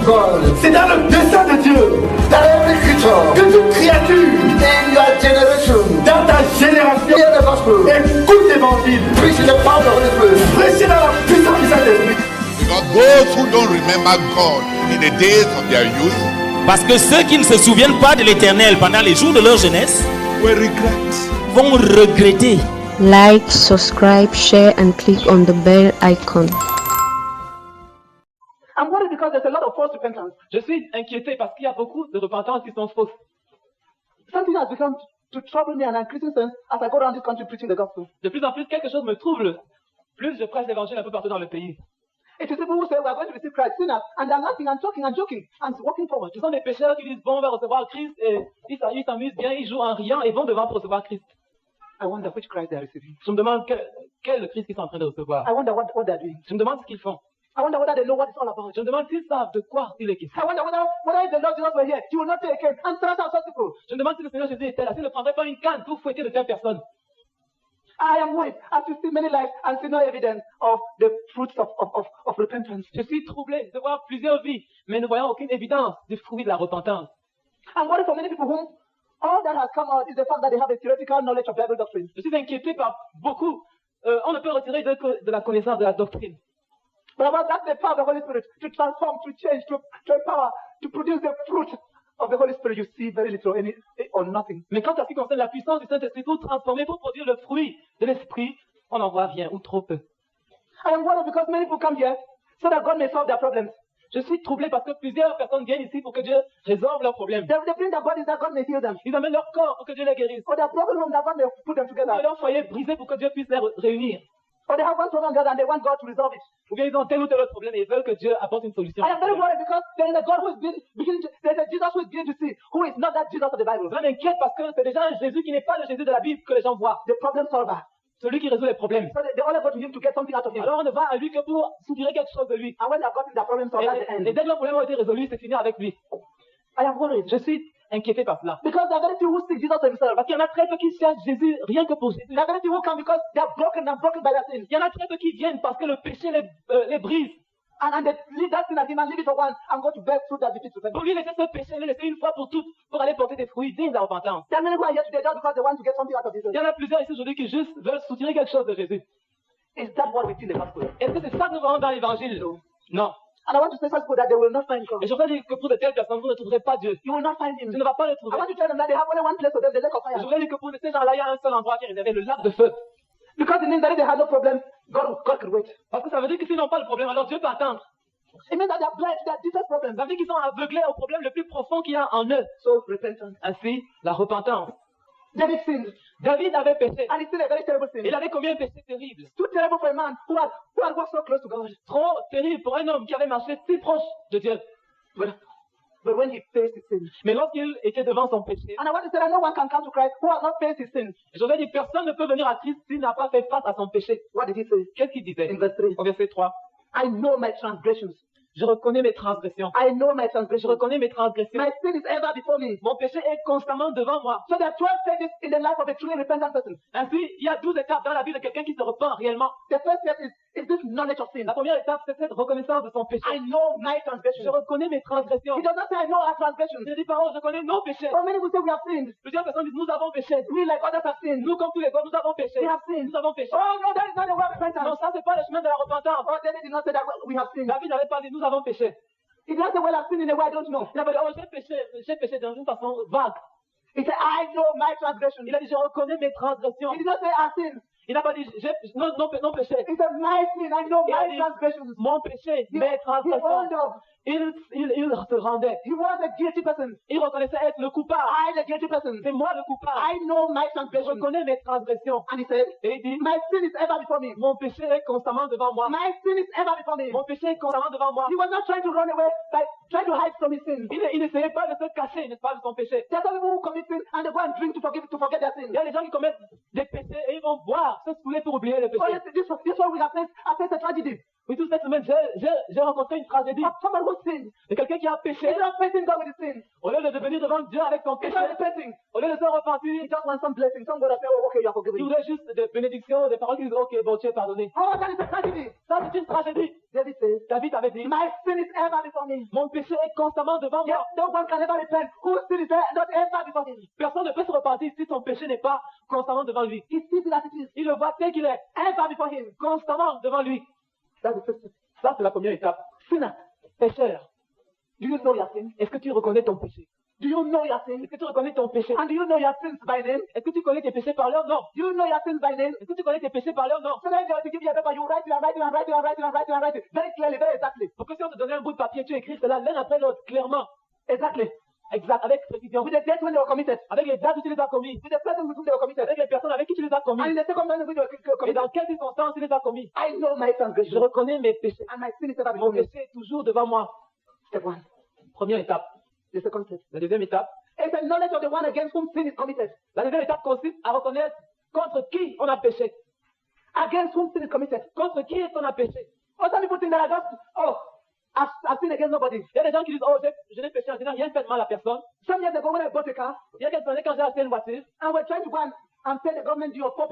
God. C'est dans le dessein de Dieu. That every creature Que toute créature in your generation dans ta génération hear the gospel. écoute l'évangile. Preach in the power of the Holy Spirit. Prêchez dans la puissance du Saint-Esprit. Because those who don't remember God in the days of their youth Parce que ceux qui ne se souviennent pas de l'Éternel pendant les jours de leur jeunesse will regret. vont regretter. Like, subscribe, share, and click on the bell icon. I'm worried because there's a lot of false repentance. Je suis inquiété parce qu'il y a beaucoup de repentances qui sont fausses. Something has become to trouble me and increasing sense as I go around this country preaching the gospel. De plus en plus, quelque chose me trouble. Plus je prêche l'évangile un peu partout dans le pays. It is people who say we are going to receive Christ, sinners, and they're laughing and talking and joking and walking forward. Ce sont des pécheurs qui disent bon, on va recevoir Christ et ils s'amusent bien, ils jouent en riant et vont devant pour recevoir Christ. I wonder which Christ they are receiving. Je me demande quel est le Christ qu'ils sont en train de recevoir. I wonder what they're doing. Je me demande ce qu'ils font. I wonder whether they know what it's all about. Je me demande s'ils savent de quoi il est question. I wonder whether if the Lord Jesus were here, he would not take a cane and throw out such people. Je me demande si le Seigneur Jésus était là, s'il ne prendrait pas une canne pour fouetter de telles personnes. I am worried as to see many lives and see no evidence of the fruits of repentance. Je suis troublé de voir plusieurs vies, mais ne voyant aucune évidence du fruit de la repentance. I'm worried for many people whom all that has come out is the fact that they have a theoretical knowledge of Bible doctrine. Je suis inquiété par beaucoup. On ne peut retirer de la connaissance de la doctrine. But about that's the power of the Holy Spirit to transform, to change, to empower, to produce the fruit of the Holy Spirit. You see very little or nothing. Mais quant à ce qui concerne la puissance du Saint-Esprit pour transformer, pour produire le fruit de l'Esprit, on n'en voit rien ou trop peu. I am worried because many people come here so that God may solve their problems. Je suis troublé parce que plusieurs personnes viennent ici pour que Dieu résolve leurs problèmes. They bring their bodies that God may heal them. Ils amènent leur corps pour que Dieu les guérisse. Or their broken home that God may put them together. Ils ont leur foyer brisé pour que Dieu puisse les réunir. Or they have one problem God and they want God to resolve it. Ou bien ils ont tel ou tel autre problème et ils veulent que Dieu apporte une solution. I am very worried because there is a God who is beginning to, there is a Jesus who is beginning to see who is not that Jesus of the Bible. Ça m'inquiète parce que c'est déjà un Jésus qui n'est pas le Jésus de la Bible que les gens voient. The problem solver. Celui qui résout les problèmes. So they only go to him to get something out of him. Alors on ne va à lui que pour soutirer quelque chose de lui. And when they have gotten their problem solved, that's the end. Et dès que le problème a été résolu, c'est fini avec lui. I am worried. Je suis inquiété par cela. Because there are very few who seek Jesus himself. Parce qu'il y en a très peu qui cherchent Jésus rien que pour Jésus. There are very few who come because they are broken by their sins. Il y en a très peu qui viennent parce que le péché les brise. And they leave that sin at him and leave it for once and go to bear fruit that defeats repentance. Pour lui laisser ce péché, le laisser une fois pour toutes, pour aller porter des fruits dignes de la repentance. There are many who are here today just because they want to get something out of Jesus. Il y en a plusieurs ici aujourd'hui qui juste veulent soutirer quelque chose de Jésus. Is that what we see in the gospel? Est-ce que c'est ça que nous voyons dans l'évangile? Non. And I want to say such people that they will not find God. Et je voudrais dire que pour de telles personnes, vous ne trouverez pas Dieu. You will not find him. Tu ne vas pas le I trouver. want to tell them that they have only one place for them, the lake of Je fire. voudrais dire que pour ces gens-là, il y a un seul endroit qui est réservé, le lac de feu. Because it means that if they have no problem, God could wait. Parce que ça veut dire que s'ils n'ont pas le problème, alors Dieu peut attendre. It means that they are blind to their deepest problems. Ça veut dire qu'ils sont aveuglés au problème le plus profond qu'il y a en eux. So repentance. Ainsi, la repentance. David sinned. David avait péché. And he sinned a very terrible sin. Il avait commis un péché terrible. Too terrible for a man who had walked so close to God. Trop terrible pour un homme qui avait marché si proche de Dieu. But when he faced his sin. Mais lorsqu'il était devant son péché, And I want to say that no one can come to Christ who has not faced his sin. je voudrais dire personne ne peut venir à Christ s'il n'a pas fait face à son péché. What did he say? Qu'est-ce qu'il disait? In verse 3. Au verset 3. I know my transgressions. Je reconnais mes transgressions. I know my Je transgressions. reconnais mes transgressions. My sin is ever before me. Mon péché est constamment devant moi. So there are 12 stages in the life of a truly repentant person. Ainsi, il y a 12 étapes dans la vie de quelqu'un qui se repent réellement. The first step is this knowledge of sin. La première étape, c'est cette reconnaissance de son péché. I know my Je transgressions. reconnais mes transgressions. He does not say I know our transgressions. Il ne dit pas, oh, je connais nos péchés. So many will say we have sinned. Plusieurs personnes disent, nous avons péché. We like others have sinned. Nous, comme tous les autres, nous avons péché. We have sinned. Nous avons péché. Oh no, that is not the way of Non, repentance. ça, c'est pas le chemin de la repentance. Oh, David did not say that we have sinned. David n'avait pas dit, nous avons péché. He did not say, well, I've sinned in a way I don't know. Il avait dit, oh, j'ai péché dans une façon vague. He said, I know my transgressions. Il a dit, je reconnais mes transgressions. He did not say I sinned. Il n'a pas dit, non péché. He said, my sin, I know Il a my dit, transgressions. mon péché, He mes owned transgressions. up. Il se rendait. He was a guilty person. Il reconnaissait être le coupable. I, the guilty person. C'est moi le coupable. I know my Je transgressions. reconnais mes transgressions. And he said, Et il dit, my sin is ever before me. mon péché est constamment devant moi. My sin is ever before me. Mon péché est constamment devant moi. He was not trying to run away by trying to hide from his sin. Il n'essayait pas de se cacher, n'est-ce pas, de son péché. There are some people who commit sin and they go and drink to forget their sin. Il y a des gens qui commettent des péchés et ils vont boire, se saouler pour oublier les Oh, péchés. yes, this one we have faced a tragedy. Oui, toute cette semaine, j'ai rencontré une tragédie of someone who sinned. de quelqu'un qui a péché. Instead of facing God with his sin, Au lieu de venir devant Dieu avec son péché, instead of repenting, au lieu de se repentir, he just wants some blessing. Some God will say, oh, okay, you are il forgiven. voudrait juste des bénédictions, des paroles qui disent, ok, bon, tu es pardonné. Oh, that is a tragedy. Ça, c'est une tragédie. David says, David avait dit, my sin is ever before me. mon péché est constamment devant Yes, moi. no one can ever repent whose sin is not ever before him. Personne ne peut se repentir si son péché n'est pas constamment devant lui. He sees it as it is, Il le voit tel qu'il est, ever before him. constamment devant lui. That's the first step. Ça, c'est la première étape. Sinner, Pécheur, do you know your sin? est-ce que tu reconnais ton péché? Do you know your sin? Est-ce que tu reconnais ton péché? And do you know your sins by name? Est-ce que tu connais tes péchés par leur nom? Do you know your sins by name? Est-ce que tu connais tes péchés par leur nom? So then they will give you a paper, you write it and write it and write it and write it and write it and write it very clearly, very exactly. Pour que si on te donnait un bout de papier, tu écris cela l'un après l'autre, clairement, Exactly. exact, avec précision, With the dates when they were committed. avec les dates où tu les as commis, With the person with whom they were committed. avec les personnes avec qui tu les as commis, And in the second man with whom they were et committed. dans quelles circonstances tu les as commis. I know my Je transgression. reconnais mes péchés. And my sin is ever Mon before me. péché est toujours devant moi. Step one. Première étape. The second step. La deuxième étape. It's the knowledge of the one against whom sin is committed. La deuxième étape consiste à reconnaître contre qui on a péché. Against whom sin is committed. Contre qui est-ce qu'on a péché? Oh, some people think that I just, oh, I've sinned against nobody. Il y a des gens qui disent, oh, je n'ai péché, je n'ai rien fait de mal à personne. Some years ago when I bought a car, Il y a quelques années, quand j'ai acheté une voiture, and we're trying to go and pay the government due of 4%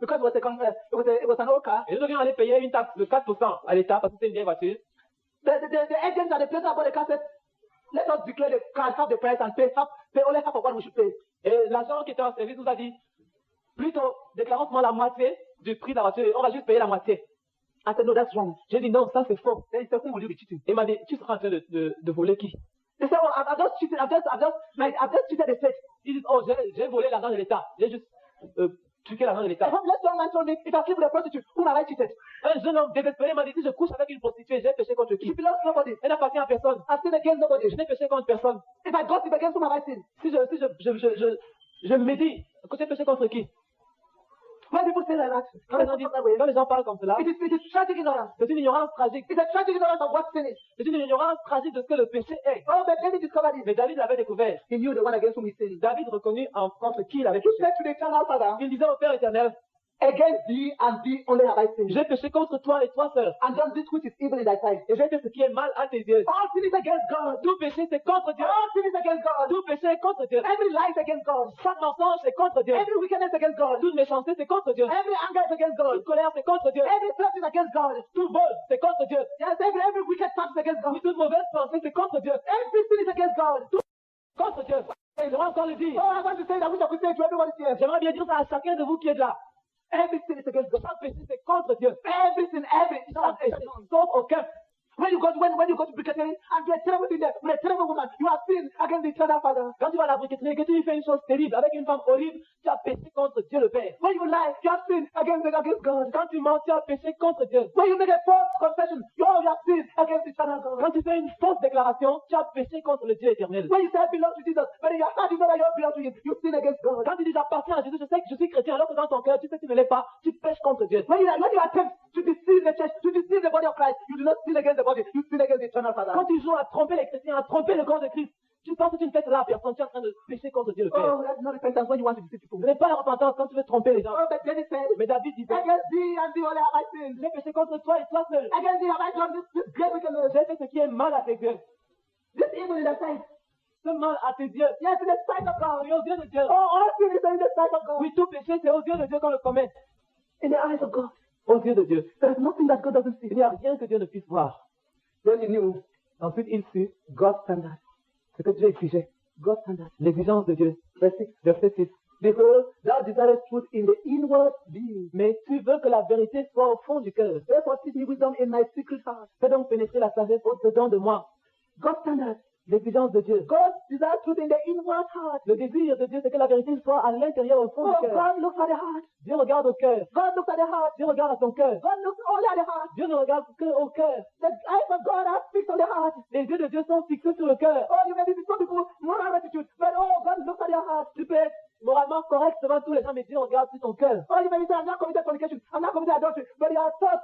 because it was an old car. et nous devions aller payer une taxe de 4% à l'État parce que c'est une vieille voiture. The agent at the place I bought the car said, let us declare the car, half the price and pay only half of what we should pay. Et l'agent qui était en service nous a dit, plutôt déclarons seulement la moitié du prix de la voiture, on va juste payer la moitié. I said, no, that's wrong. J'ai dit non, ça c'est faux. Then he said, whom will you be cheating? Et il m'a dit, tu seras en train de voler qui? They said, oh, I've just cheated, I've just cheated the state. Ils disent, oh, j'ai volé l'argent de l'État. J'ai juste truqué l'argent de A l'État. homeless young man told me, if I sleep with a prostitute, whom have I cheated? Un jeune homme désespéré m'a dit, si je couche avec une prostituée, j'ai péché contre qui? She belongs to nobody. Elle n'appartient à personne. I've sinned against nobody. Je n'ai péché contre personne. If I gossip against whom have I sinned? Si je me dis que j'ai péché contre qui? When people say like that, Quand les gens parlent comme cela, it is tragic ignorance. c'est une ignorance tragique. It's a tragic ignorance of what sin is. C'est une ignorance tragique de ce que le péché est. Oh, but David discovered it. Mais David l'avait découvert. He knew the one against whom he sinned. David reconnut contre qui il avait He péché. said to the eternal Father, Il disait au Père éternel, against thee and thee only have I sinned. j'ai péché contre toi et toi seul. And done this which is evil in thy sight. Et j'ai fait ce qui est mal à tes yeux. All sin is against God. Tout péché c'est contre Dieu. All sin is against God. Tout péché est contre Dieu. Every lie is against God. Chaque mensonge c'est contre Dieu. Every wickedness is against God. Toute méchanceté c'est contre Dieu. Every anger is against God. Toute colère c'est contre Dieu. Every theft is against God. Tout vol c'est contre Dieu. Yes, every wicked thought is against God. Toute mauvaise pensée c'est contre Dieu. Every sin is against God. Contre Dieu. Et je vais encore le dire. Oh, I want to say that which I could say to everybody here. J'aimerais bien dire ça à chacun de vous qui est là. Every sin is against God. Chaque péché c'est contre Dieu. Every sin, every Chaque péché, sauf aucun. When you go to Brickettery and do a terrible thing there with a terrible woman, you have sinned against the eternal Father. Quand tu vas à la briqueterie et que tu lui fais une chose terrible avec une femme horrible, tu as péché contre Dieu le Père. When you lie, you have sinned against God. Quand tu mens, tu as péché contre Dieu. When you make a false confession, you have sinned against the eternal God. Quand tu fais une fausse déclaration, tu as péché contre le Dieu éternel. When you say I belong to Jesus, but in your heart you know that you don't belong to Him, you sin against God. Quand tu dis j'appartiens à Jésus, je sais que je suis chrétien, alors que dans ton cœur, tu sais que tu ne l'es pas, tu pèches contre Dieu. When you attempt to deceive the church, to deceive the body of Christ, you do not sin against the body, you sin against the eternal Father. Quand tu joues à tromper les chrétiens, à tromper le corps de Christ, tu penses que tu ne fais cela à personne, tu es en train de pécher contre Dieu le Père. Oh, that's not repentance when you want to deceive people. Ce n'est pas la repentance quand tu veux tromper les gens. Oh, but David said, Mais David disait, against thee and thee only have I sinned. j'ai péché contre toi et toi seul. Against thee have I done this great wickedness. J'ai fait ce qui est mal à tes yeux. This evil in the sight. Ce mal à tes yeux. Yes, in the sight of God. Oui, aux yeux de Dieu. Oh, all sin is in the sight of God. Oui, tout péché, c'est aux yeux de Dieu qu'on le commet. In the eyes of God. Aux yeux de Dieu. There's nothing that God doesn't see. Il n'y a rien que Dieu ne puisse voir. Then he knew Ensuite, il sut God's standard. ce que Dieu exigeait. God's standard. L'exigence de Dieu. Verse 6. Verset 6. Because thou desirest truth in the inward being. Mais tu veux que la vérité soit au fond du cœur. Therefore teach me wisdom in my secret heart. Fais donc pénétrer la sagesse au-dedans de moi. God's standard. L'exigence de Dieu. God desires truth in the inward heart. Le désir de Dieu, c'est que la vérité soit à l'intérieur, au fond Oh, du cœur. God looks at the heart. Dieu regarde au cœur. God looks at the heart. Dieu regarde à ton cœur. God looks only at the heart. Dieu ne regarde que au cœur. The eyes of God are fixed on the heart. Les yeux de Dieu sont fixés sur le cœur. Oh, you may be some people moral attitude, but oh, God looks at your heart. Tu peux être moralement correct devant tous les gens, mais Dieu regarde sur ton cœur. Oh, you may be saying, I'm not committed fornication, I'm not committed adultery, but your thoughts,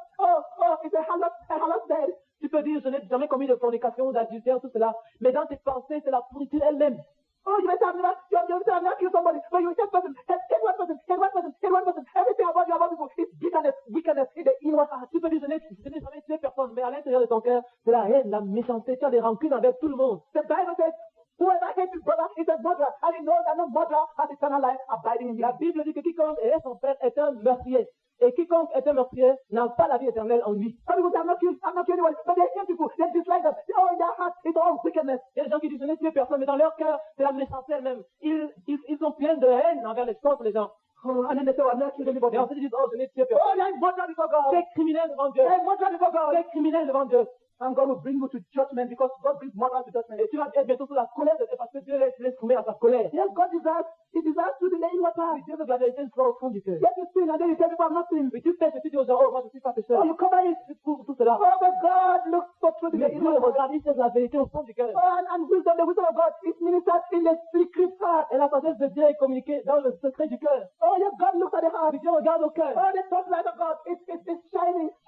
it's a harlot bed. Tu peux dire, je n'ai jamais commis de fornication ou d'adultère, tout cela. Mais dans tes pensées, c'est la pourriture elle-même. Oh, you might have never killed somebody, but you hate person, hate one person, hate one person, hate one person. Everything about you, about people, is bitterness, wickedness in the inward heart. Tu peux dire, je n'ai jamais tué personne, mais à l'intérieur de ton cœur, c'est la haine, la méchanceté, tu as des rancunes avec tout le monde. The Bible says, whoever hates his brother is a murderer, and he knows that no murderer has eternal life abiding in him. La Bible dit que quiconque hait son frère est un meurtrier. Et quiconque est un meurtrier n'a pas la vie éternelle en lui. Some people say, I'm not killing anyone, but they hate people, they dislike them. Oh, in their heart, it's all wickedness. Il y a des gens qui disent, je n'ai tué personne, mais dans leur cœur, c'est la méchanceté elle-même. Ils sont pleins de haine envers les contre les gens. Oh, and then they say, well, I'm not killing anybody. Et ensuite ils disent, oh, je n'ai tué Oh, personne. they're murderer before God. C'est criminel devant Dieu. They're murderer before God. C'est criminel devant Dieu. And God will bring you to judgment because God brings murder to judgment. Et tu vas être bientôt sous la colère de Dieu parce que Dieu les soumet à sa colère. Yes, God desires, He desires to delay in what part. Dieu veut que la vérité soit au fond du cœur. Yes, you sin, and then you tell people I'm not sinning. Mais tu fais ce que tu dis aux gens, oh, moi je suis pas pécheur. Oh, you cover it. Tu couvres tout cela. Oh, but God looks for truth in Mais the Dieu inward heart. regarde, il sait la vérité au fond du cœur. Oh, and wisdom, the wisdom of God is ministered in the secret heart. Et la sagesse de Dieu est communiquée dans le secret du cœur. Oh, yes, God looks at the heart. Et Dieu regarde au cœur. Oh, the top light of God is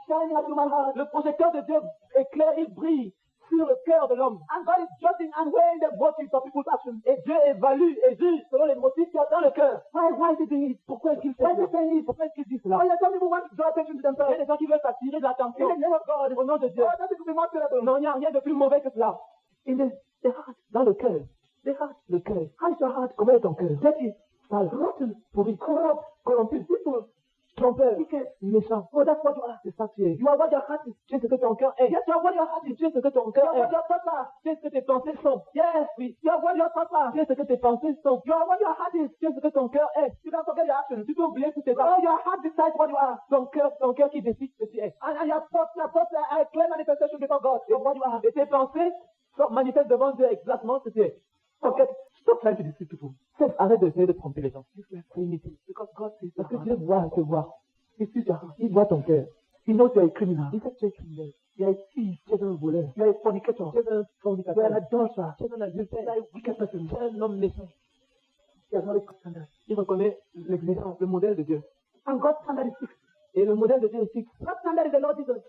shining at human heart. Le projecteur de Dieu éclaire, il brille sur le cœur de l'homme. And God is judging and weighing the motives of people's actions. Et Dieu évalue et juge selon les motifs qu'il y a dans le cœur. Why is he doing it? Pourquoi est-ce qu'il fait Why is he cela? saying it? Pourquoi est-ce qu'il dit Oh, cela? yes, some people want to draw attention to Il y a themselves. des gens qui veulent attirer de l'attention. In the name of God. Au nom de Dieu. Oh, nothing could be more terrible. Non, il n'y a rien de plus mauvais que cela. In the heart. Dans le cœur. The heart. Le cœur. How is your heart? Comment est ton cœur? Dirty, Sale, rotten, pourri, corrupt, corrompu, deceitful, trompeur, wicked. méchant. Oh, that's what you are. C'est ça que tu es. You are what your heart is. Tu es ce que ton cœur est. Yes, you are what your heart is. Tu es ce que ton You cœur are what est. your thoughts are. Tu es ce que tes pensées sont. Yes, Oui. you are what your thoughts are. Tu es ce que tes pensées sont. You are what your heart is. Tu es ce que ton cœur est. You can't forget your actions. Tu peux oublier toutes tes Oh, actes. your heart decides what you are. Ton cœur qui décide ce que tu es. And your thoughts are a clear manifestation before God of what you are. Et tes pensées manifestent devant Dieu exactement ce que tu es. Okay, stop trying to deceive people. Arrête d'essayer de tromper les gens. C'est inutile. Because God sees Parce your que heart. Dieu voit, te voit. He sees your heart. Il voit ton cœur. He knows you are a criminal. Il sait que tu es criminel. You are a thief. Tu es un voleur. You are a fornicator. Tu es un You are an fornicateur. adulterer. Tu es un adultère. You are a wicked person. Tu es un homme méchant. He has not a good standard. Il reconnaît l'existence, le modèle de Dieu. And God's standard is fixed. Et le modèle de Dieu est fixe. God's standard is the Lord Jesus.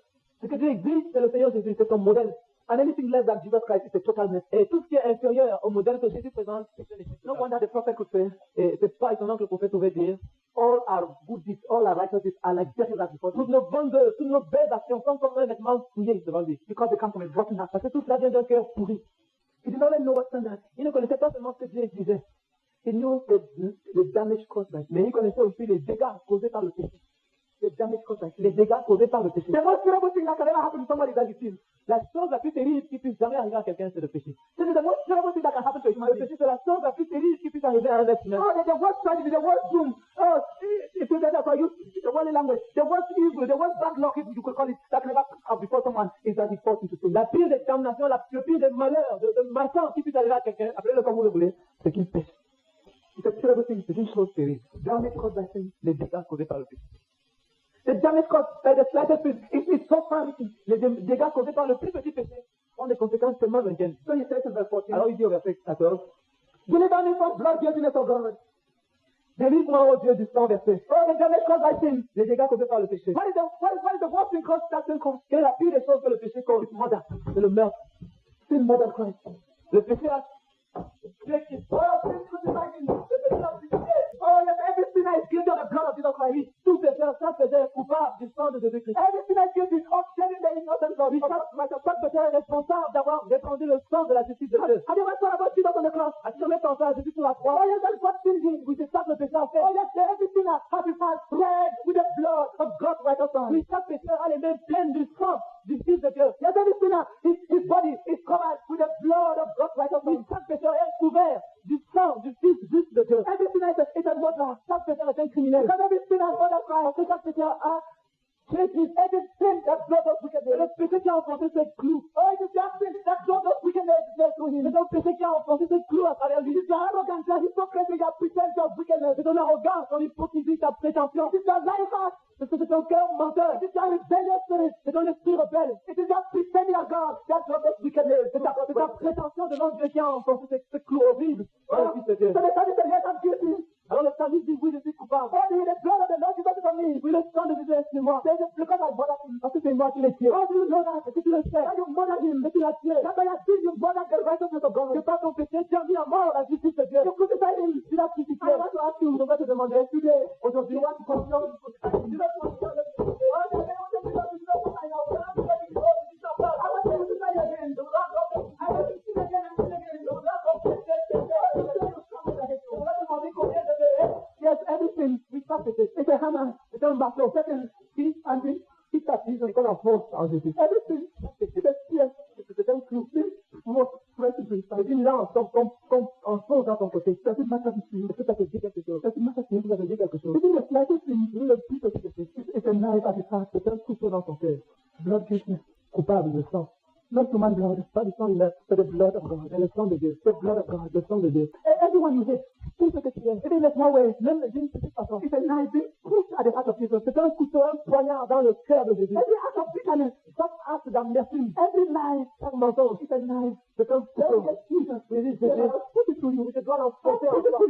Ce que Dieu exige, c'est le Seigneur Jésus, c'est ton modèle. And anything less than Jesus Christ is a total mess. Et tout ce qui est inférieur au modèle que Jésus présente, c'est un échec. No wonder the prophet could say, Et c'est pas étonnant que le prophète pouvait dire, all our good deeds, all our righteous deeds are like dirty rags before toutes him. nos bonnes œuvres, toutes nos belles actions sont comme un vêtement souillé devant lui. Because they come from a rotten heart. Parce que tout cela vient d'un cœur pourri. He did not even know what standard. Il ne connaissait pas seulement ce que Dieu exigeait, He knew the damage caused by sin. mais il connaissait aussi les dégâts causés par le péché. The damage caused by sin. Les dégâts causés par le péché. The most terrible thing that can ever happen to somebody is that you sin. La chose la plus terrible qui puisse jamais arriver à quelqu'un, c'est le péché. This is the most terrible thing that can happen to a human Le being. péché, c'est la chose la plus terrible qui puisse arriver à un être humain. Oh, the worst tragedy, the worst doom. Oh, if you get that for you, the worldly language, the worst evil, the worst bad luck, if you could call it, that can ever come before someone is that he falls into sin. La pire des damnations, le pire des malheurs, de malchance qui puisse arriver à quelqu'un, appelez-le comme vous le voulez, c'est qu'il pêche. It's a terrible thing. C'est une chose terrible. Damage caused by sin. Les dégâts causés par le péché. The damage caused by the slightest sin is so far-reaching. Les dégâts causés par le plus petit péché ont des conséquences tellement lointaines. So he says in verse 14, Alors il dit au verset 14, deliver me from blood guiltiness of God. délivre-moi, ô Dieu, du sang versé. Oh, the damage caused by sin. Les dégâts causés par le péché. What is the worst thing caused that sin caused? Quelle est la pire des choses que le péché cause? Murder. C'est le meurtre. Sin murdered Christ. Le péché a tué Christ. Oh, sin crucified him. The péché a crucifié. Oh, yes, every sinner is guilty of the blood of Jesus Christ. Oui, tout pécheur, chaque pécheur est coupable du sang de Jésus-Christ. Every sinner is guilty of shedding the innocent blood. Oui, chaque pécheur est responsable d'avoir répandu le sang de la justice de Dieu. Have you ever thought about Jesus on the cross? As-tu jamais pensé à Jésus sur la croix? Oh, yes, that's what sin did. Oui, c'est ça que le péché a fait. Oh, yes, every sinner has been red with the blood of God's righteous Son. Oui, chaque pécheur a les mains pleines du sang du Fils de Dieu. Yes, every sinner, his body is covered with the blood of God's righteous Oui, Son. chaque pécheur est couvert du sang du Fils juste de Dieu. Every sinner is a murderer. Chaque pécheur est un criminel. Because every sinner is murdered Christ. Parce que chaque pécheur a tué Christ. Every sin that blood of wickedness. Le péché qui a enfoncé ce clou. Oh, it is your sin that blood of wickedness is to him. C'est un péché qui a enfoncé ce clou à travers lui. It is your arrogance, your hypocrisy, your pretense of wickedness. C'est ton arrogance, ton hypocrisie, ta prétention. It is your lying heart. Parce que c'est ton cœur menteur. It is your rebellious spirit. C'est ton esprit rebelle. It is your pretending of God that blood of wickedness. C'est ta prétention devant Dieu qui a enfoncé ce clou horrible dans le Fils de Dieu. So the Son said, yes, I'm guilty. Alors le salut dit oui, je suis coupable. Only the blood of the Lord Jesus is on me. Oui, le sang de Jésus est sur moi. Say just because I bother him. Parce que c'est moi qui l'ai tué. How do you know that? Est-ce que tu le sais. And you murdered him. Et tu l'as tué. That by your sin, you murdered the righteousness of God. Que par ton péché, tu as mis à mort la justice de Dieu. You crucified him. Tu l'as crucifié. I want to ask you, je vais te demander, aujourd'hui, tu vas te confier. Tu vas te confier. Yes, everything we practice. It's a hammer, it's a battle, second, peace, and peace. Peace that is because of force en Jésus. Everything, c'est un clou. Most precious, ça veut dire là, on fonce dans ton côté. Ça peut marcher ici, ça peut te dire quelque chose. Ça peut marcher ici, ça peut dire quelque chose. C'est le slightest thing, le plus petit de choses. C'est un knife at the heart, c'est un couteau dans ton cœur. Blood guilty, coupable de sang. Not human blood, pas du sang humain, c'est le blood of God, c'est le sang de Dieu, c'est le blood of God, le sang de Dieu. Everyone you hate, tout ce que tu es, even in a small way, même le d'une petite façon, it's a knife being pushed at the heart of Jesus. C'est un couteau, un poignard dans le cœur de Jésus. Every act of bitterness, chaque acte d'amertume, every lie, chaque mensonge, it's a knife. C'est un couteau. Jésus, put it to you, je dois l'enfoncer en toi. Put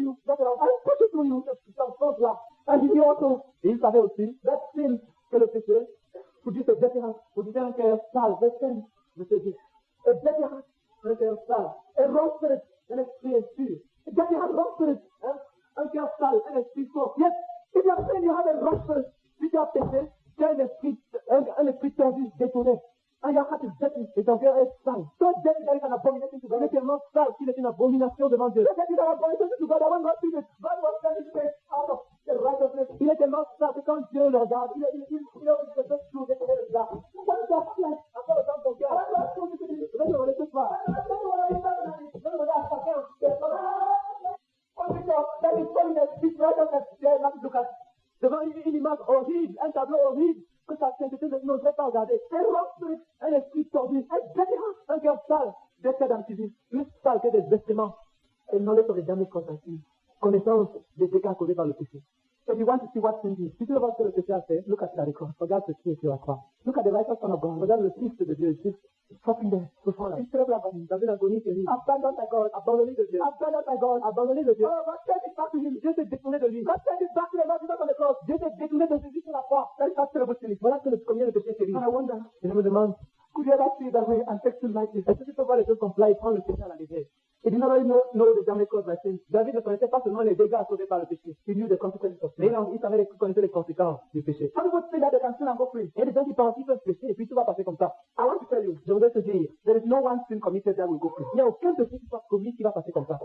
it to you, je t'enfonce là. And he also, il savait aussi, that sin, que le péché, produit cette différence, produit un cœur sale, je te dis, a better heart, un cœur sale, a wrong spirit, un esprit impur. A better heart, wrong spirit, un cœur sale, un esprit fort. Yes, if you are saying you have a wrong spirit, si tu as péché, tu as un esprit tordu, détourné. And your heart is dirty, et ton cœur est sale. So dirty that is an abomination to God. Il est tellement sale qu'il est une abomination devant Dieu. So dirty that is an abomination to God. I want God to see it. God was sending faith out of the righteousness. Il est tellement sale que quand Dieu le regarde, il a une chose de faire là. What is that like? Encore le temps de ton cœur. Je vais demander ce soir. Je vais demander à chacun. That is holiness, this righteousness. Look at devant une image horrible, un tableau horrible. Que sa sainteté n'oserait pas regarder. Un esprit tordu, un cœur sale, des faits d'antivisme, plus sale que des vêtements. Et non les aurait jamais consentis. Connaissance des dégâts causés par le péché. If you want to see what sin is, si tu veux voir ce que le péché a fait, look at the cross. Regarde ce qui est sur la croix. Look at the righteous Son of God. Regarde le Fils de Dieu, juste suffering there, souffrant là. Il se lève l'agonie, dans une agonie terrible. Abandonne ta God, abandonné de Dieu. Abandonne ta God, abandonné de Dieu. Oh, God, send it back to him. Dieu s'est détourné de lui. God, send it back to the Lord Jesus on the cross. Dieu s'est détourné de Jésus sur la croix. That is terrible sin. Voilà ce que combien de péchés terribles. I wonder, et je me demande, could you ever see that way and take sin lightly? Est-ce que tu peux voir les choses comme cela et prendre le péché à la légère? He did not only know the damage caused by sin. David ne connaissait pas seulement les dégâts causés par le péché. He knew the consequences of sin. Mais il savait connaître les conséquences du péché. Some people say that they can sin and go free. Il y a des gens qui pensent qu'ils peuvent pécher et puis tout va passer comme ça. I want to tell you, je voudrais te dire, there is no one sin committed that will go free. Il n'y a aucun péché qui soit commis qui va passer comme ça.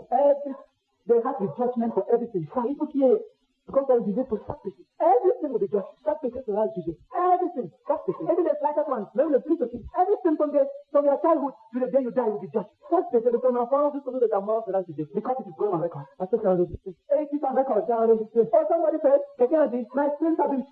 There has to be judgment for everything. Il faut qu'il y ait comme ça jugé pour chaque péché. Everything will be judged. Chaque péché sera jugé. Everything. Chaque péché. Even the slightest one. Même le plus petit. Everything from your childhood to the day you die will be judged. Chaque péché de ton enfance jusqu'au jour de ta mort sera jugé. Because it is going on record. Parce que c'est enregistré. Et si c'est en record, c'est enregistré. Oh, somebody said, quelqu'un a dit, my sins have been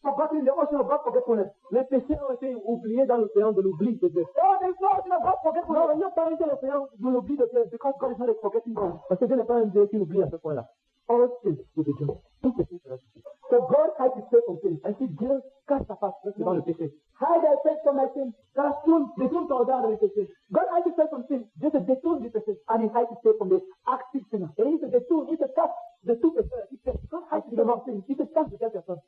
forgotten in the ocean of God's forgetfulness. Les péchés ont été oubliés dans l'océan de l'oubli de Dieu. Oh, there is no ocean of God's forgetfulness. Non, il n'y a pas un océan de l'oubli de Dieu. Because God is not a forgetting God. Parce que Dieu n'est pas un Dieu qui oublie à ce point-là. All sins will be judged. Tout péché sera jugé. So God hides his face from sin. Ainsi Dieu cache sa face devant le péché. Hide thy face from my sin. Détourne ton regard du péché. God hides his face from sin. Dieu se détourne du péché. And he hides his face from the active sinner. Et il se détourne, il se cache de tout péché. God hides his face from sin. Il se cache de telle personne.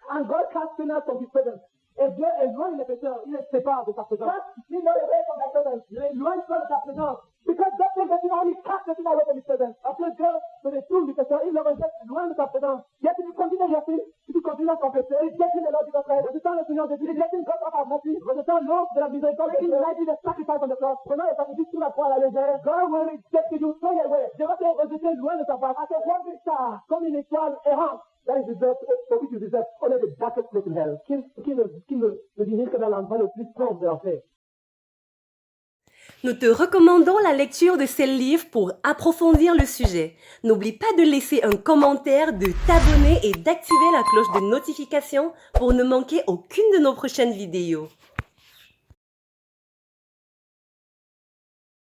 And God casts sinners from his presence. Et Dieu éloigne les pécheurs, il les sépare de sa présence. Il les éloigne pas de sa présence. Because God says that he only casts the sinner away from his presence. Après Dieu se détourne du pécheur, il le rejette loin de sa présence. Yet if you continue your sin, si tu continues à confesser, rejecting the Lord Jesus Christ, rejetant le Seigneur Jésus, rejecting God of our mercy, rejetant l'ordre de la miséricorde, taking lightly the sacrifice on the cross, prenant les sacrifices sur la croix à la légère, God will reject you, throw you away. Dieu va te rejeter loin de sa face, as a wandering star, comme une étoile errante. That is reserved for which you deserve only the darkest place in hell. Qui ne dirige que dans l'endroit le plus sombre de l'enfer. Nous te recommandons la lecture de ces livres pour approfondir le sujet. N'oublie pas de laisser un commentaire, de t'abonner et d'activer la cloche de notification pour ne manquer aucune de nos prochaines vidéos.